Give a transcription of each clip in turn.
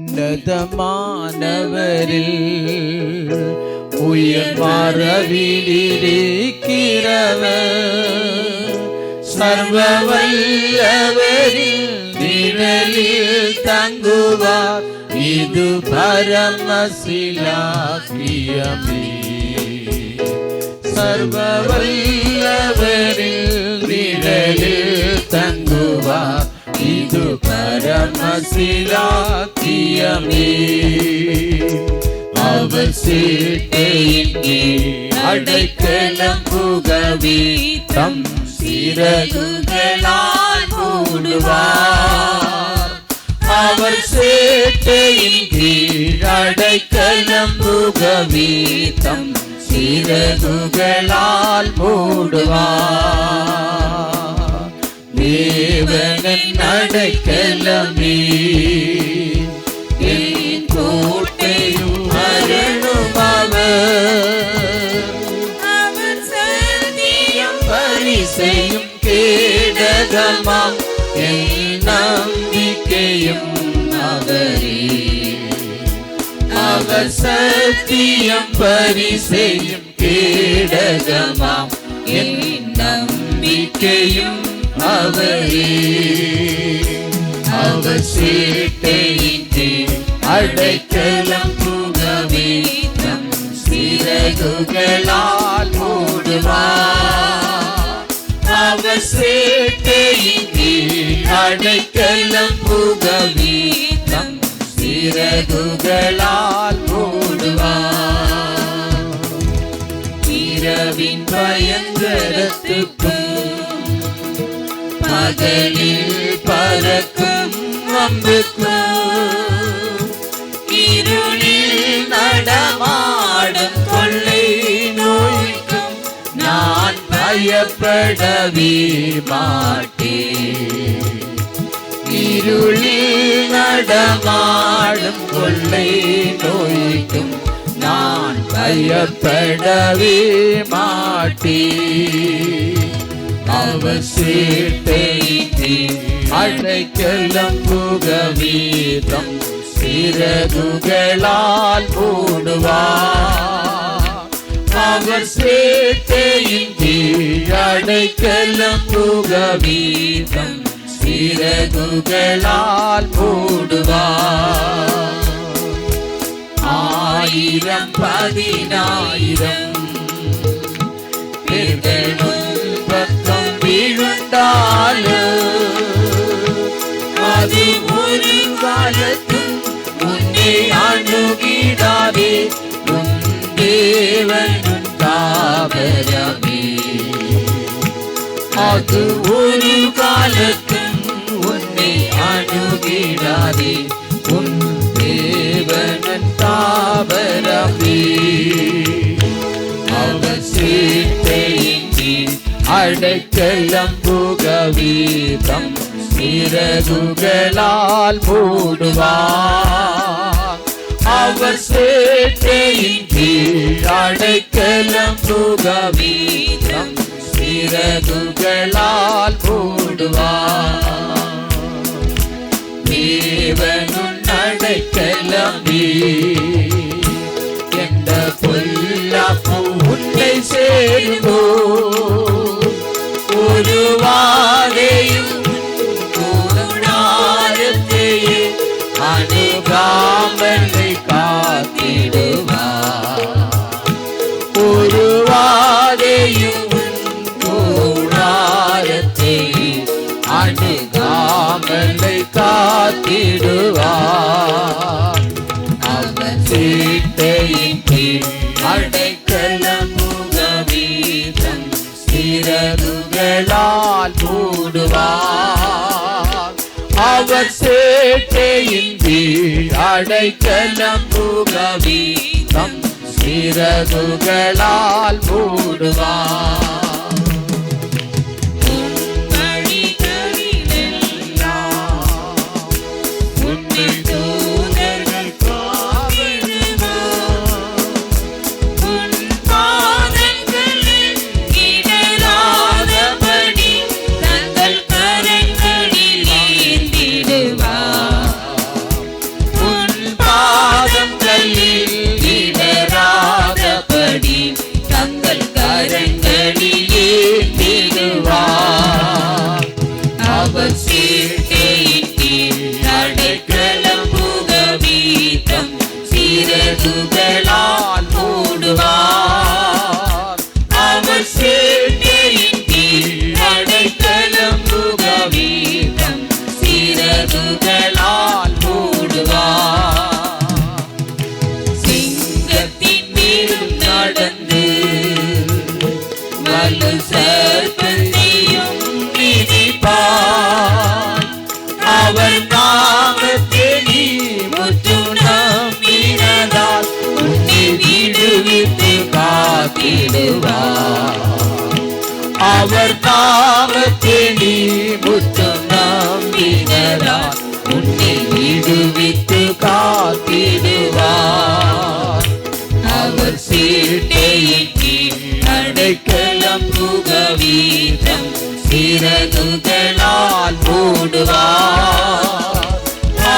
உன்னதமானவரில் உயிர் மறவிலிருக்கிறவர் சர்வ வல்லவரில் நிழலில் தங்குவார். இது பரமசிலாக்கியமே. சர்வ வல்லவரில் நிழலில் தங்குவார். இது பரமசிலாக்கியமே. அவர் சீட்டையின் கீழ் அடைக்கலம் புகவே தம் சிறகுகளால் மூடுவார். அவர் சேட்டையின் கீழ் அடைக்கலம் புகவே தம் சிறகுகளால் மூடுவார். தேவனின் அடைக்கலமே என் கோட்டையும் அருளும் அவர் சத்தியம் பரிசையும் கேடகமாம் என் நம்பிக்கையும் அவரே. அவர் சத்தியம் பரிசையும் கேடகமாம் என் நம்பிக்கையும் அவரே. அவர் சீட்டையின் கீழ் அடைக்கலம் புகவே தம் சிறகுகளால் மூடுவார். அவர் சீட்டையின் கீழ் அடைக்கலம் புகவே தம் சிறகுகளால் மூடுவார். இரவின் பயங்கரத்துக்கும் பகலில் பறக்கும் அம்புக்கும் இருளில் நடமாடும் கொள்ளை நோய்க்கும் நான் பயப்படவே மாட்டேன். இருளில் நடமாடும் கொள்ளை நோய்க்கும் நான் பயப்படவே மாட்டேன். அவர் சீட்டையின் கீழ் அடைக்கலம் புகவே தம் சிறகுகளால் மூடுவார். அவர் சீட்டையின் கீழ் அடைக்கலம் புகவே தம் சிறகுகளால் மூடுவார். 1000 10,000 பேர்களும் பக்கம் விழுந்தாலும் அது ஒரு காலத்தும் உன்னை அணுகிடாதே. உன் தேவனும் தாவரமே. அது ஒரு காலத்தும் உன்னை அணுகிடாதே. உன் தேவனும் தாவரமே. அவர் சீட்டையின் கீழ் அடைக்கலம் புகவே தம் சிறகுகளால் மூடுவார். அவர் சேட்டையின் கீழ் அடைக்கலம் புகவே தம் சிறகுகளால் மூடுவார். தேவனும் அடைக்கலமே எந்த பொல்லாப்பு உன்னை சேருமோ. ஒரு வாதையும் கூடாரத்தையே அணுகாமலை காத்திடுவார். ஒரு வாதையும் கூடாரத்தையே அணுகாமலை காத்திடுவார். அவர் சீட்டையின் கீழ் அடைக்கலம் புகவே தம் சிறகுகளால் மூடுவார். அவர் சேட்டையின் கீழ் அடைக்கலம் புகவே தம் சிறகுகளால் மூடுவார். உன் அவர் நாமத்தை நீ முற்றும் நம்பினதால் உன்னை விடுவித்து காத்திடுவார். அவர் சீட்டையின் கீழ் அடைக்கலம் புகவீதம் சிறகுகளால் மூடுவார்.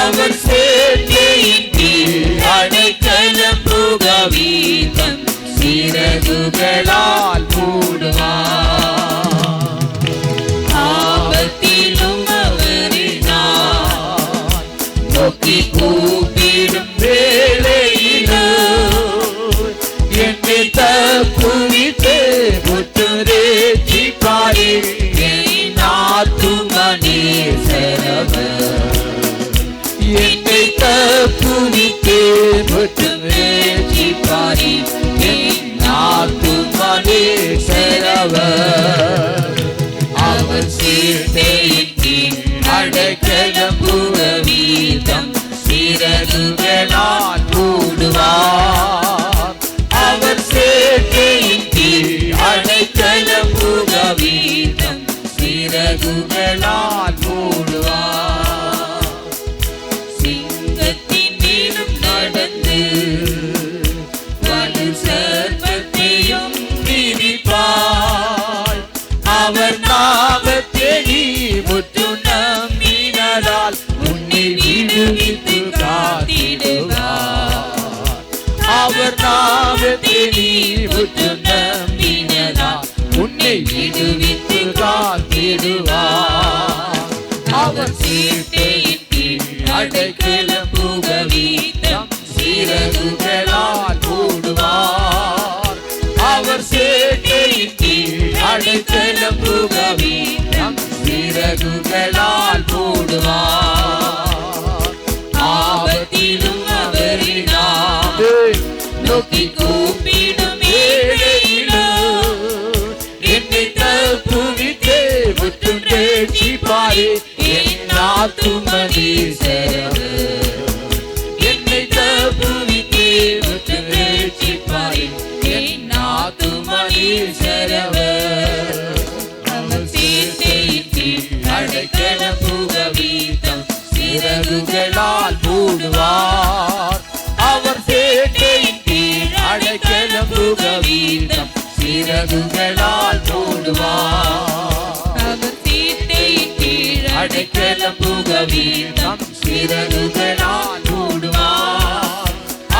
அவர் சீட்டையின் கீழ் அடைக்கலம் புகவீதம் சிறகுகளால் மூடுவார். ஆபத்திலும் அவரினார் நோக்கி கூப்பிடும் வேளையிலோ என்னை தப்புவித்து முற்றுரேற்றிப்பாரே என் ஆத்துமனே சரவர். என்னை தப்புவித்து முற்றுரேற்றிப்பாரே என் ஆத்துமனே சரவர். அவர் சீட்டையின் கீழ் அடைக்கலம் புகவீதம் சிறகுகளால் மூடுவார். அவர் சீட்டையின் கீழ் அடைக்கலம் புகவீதம் சிறகுகளால் மூடுவார். சிங்கத்தின் மேலும் நடந்து வலு சர்ப்பத்தையும் மிதிப்பார். அவர் நாமத்தை நீ முற்றும் நம்பினதால் உன்னை விடுவித்து காத்திடுவார். அவர் நாமத்தை நீ முற்றும் நம்பினதால் உன்னை விடுவித்து காத்திடுவார். அவர் சீட்டையின் கீழ் அடைக்கலம் புகவீதம் சிறகுகளால் மூடுவார். அவர் சீட்டையின் கீழ் அடைக்கலம் புகவீதம் சிறகுகளால் மூடுவார். ஆபத்திலும் அவரினார் நோக்கி கூப்பிடும் வேளையிலோ என்னை தப்புவித்து முற்றும் ரட்சிப்பாரே என் ஆத்துமனே சரவர். என்னை தப்புவித்து முற்றும் ரட்சிப்பாரே என் ஆத்துமனே சரவர். அவர் சீட்டையின் கீழ் அடைக்கலம் புகவீதம் சிறகுகளால் மூடுவார். அவர் சீட்டையின் கீழ் அடைக்கலம் புகவீதம் சிறகுகளால் மூடுவார். அவர் சீட்டையின் கீழ் அடைக்கலம் புகவீதம் சிறகுகளால் மூடுவார்.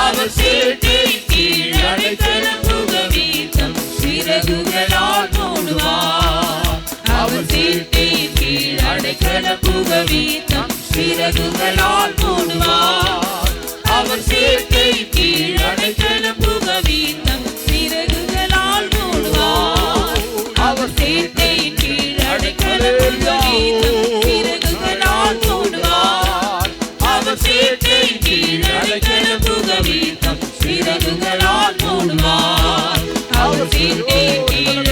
அவர் சீட்டையின் கீழ் அடைக்கலம் புகவீதம் சிறகுகளால் மூடுவார். அவர் சீட்டையின் கீழ் அடைக்கலம் புகவீதம் சிறகுகளால் மூடுவார். அவர் சீட்டையின் கீழ் அடைக்கலம் புகவீதம் சிறகுகளால் மூடுவார். அவர் சீட்டையின் கீழ் அடைக்கலம் புகவீதம் சிறகுகளால் மூடுவார். அவர் சீட்டையின் கீழ் அடைக்கலம் புகவீதம் சிறகுகளால் மூடுவார். அவர் சீட்டையின் கீழ்